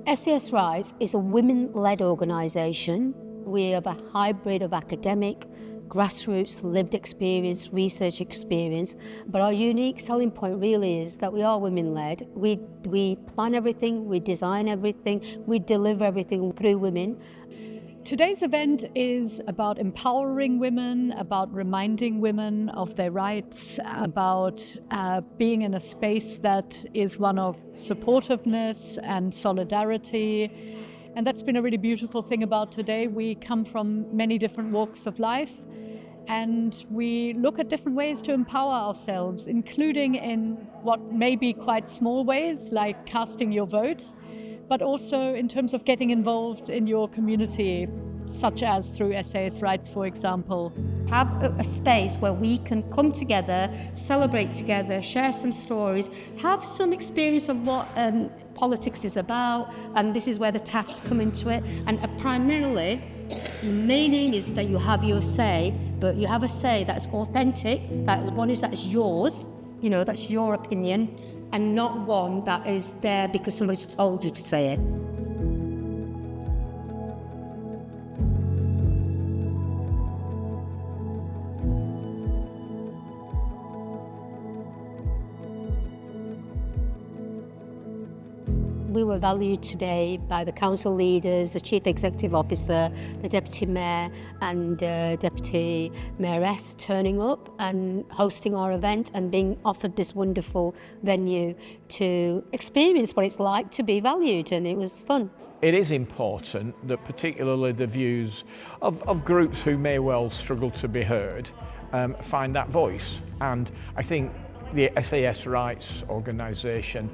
S.A.S Rights is a women-led organisation. We have a hybrid of academic, grassroots, lived experience, research experience, but our unique selling point really is that we are women-led. We plan everything, we design everything, we deliver everything through women. Today's event is about empowering women, about reminding women of their rights, about being in a space that is one of supportiveness and solidarity. And that's been a really beautiful thing about today. We come from many different walks of life, and we look at different ways to empower ourselves, including in what may be quite small ways, like casting your vote, but also in terms of getting involved in your community, such as through S.A.S Rights, for example. Have a space where we can come together, celebrate together, share some stories, have some experience of what politics is about, and this is where the tasks come into it. And primarily, the main aim is that you have your say, but you have a say that's authentic, that's yours, that's your opinion, and not one that is there because somebody's told you to say it. We were valued today by the council leaders, the chief executive officer, the deputy mayor and deputy mayoress turning up and hosting our event and being offered this wonderful venue to experience what it's like to be valued, and it was fun. It is important that particularly the views of groups who may well struggle to be heard find that voice, and I think the S.A.S Rights organisation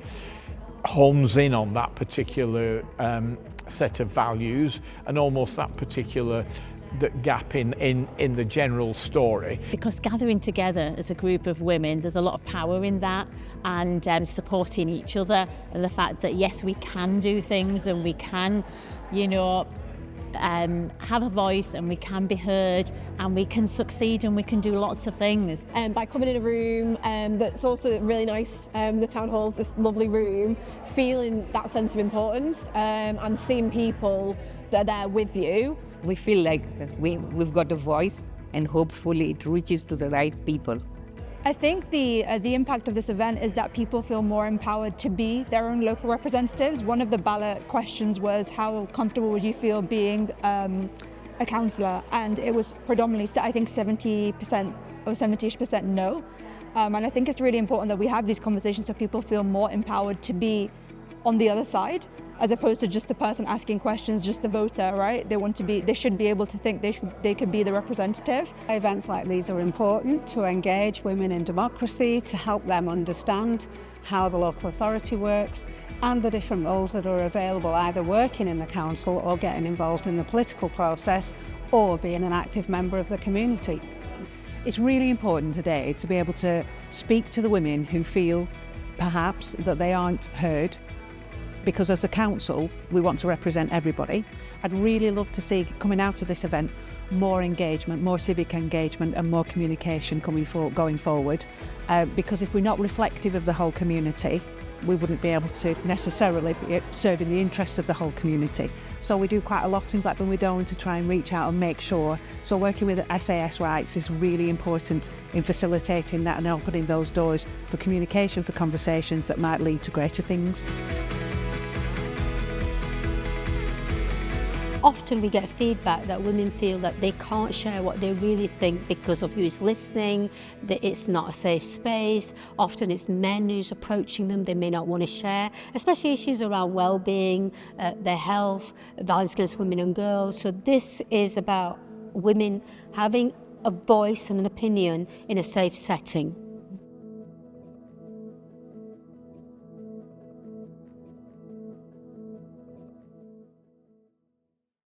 hones in on that particular set of values and almost that particular gap in the general story. Because gathering together as a group of women, there's a lot of power in that, and supporting each other, and the fact that yes, we can do things and we can, have a voice and we can be heard and we can succeed and we can do lots of things. By coming in a room that's also really nice, the town hall's this lovely room, feeling that sense of importance and seeing people that are there with you. We feel like we've got a voice, and hopefully it reaches to the right people. I think the impact of this event is that people feel more empowered to be their own local representatives. One of the ballot questions was, how comfortable would you feel being a councillor? And it was predominantly, I think 70% or 70-ish% no. And I think it's really important that we have these conversations so people feel more empowered to be on the other side, as opposed to just the person asking questions, just the voter, right? They should be able to think they could be the representative. Events like these are important to engage women in democracy, to help them understand how the local authority works and the different roles that are available, either working in the council or getting involved in the political process or being an active member of the community. It's really important today to be able to speak to the women who feel perhaps that they aren't heard, because as a council we want to represent everybody. I'd really love to see, coming out of this event, more engagement, more civic engagement and more communication going forward, because if we're not reflective of the whole community, we wouldn't be able to necessarily be serving the interests of the whole community. So we do quite a lot in Blackburn with Darwen to try and reach out and make sure. So working with S.A.S Rights is really important in facilitating that and opening those doors for communication, for conversations that might lead to greater things. Often we get feedback that women feel that they can't share what they really think because of who's listening, that it's not a safe space. Often it's men who's approaching them, they may not want to share, especially issues around well-being, their health, violence against women and girls. So this is about women having a voice and an opinion in a safe setting.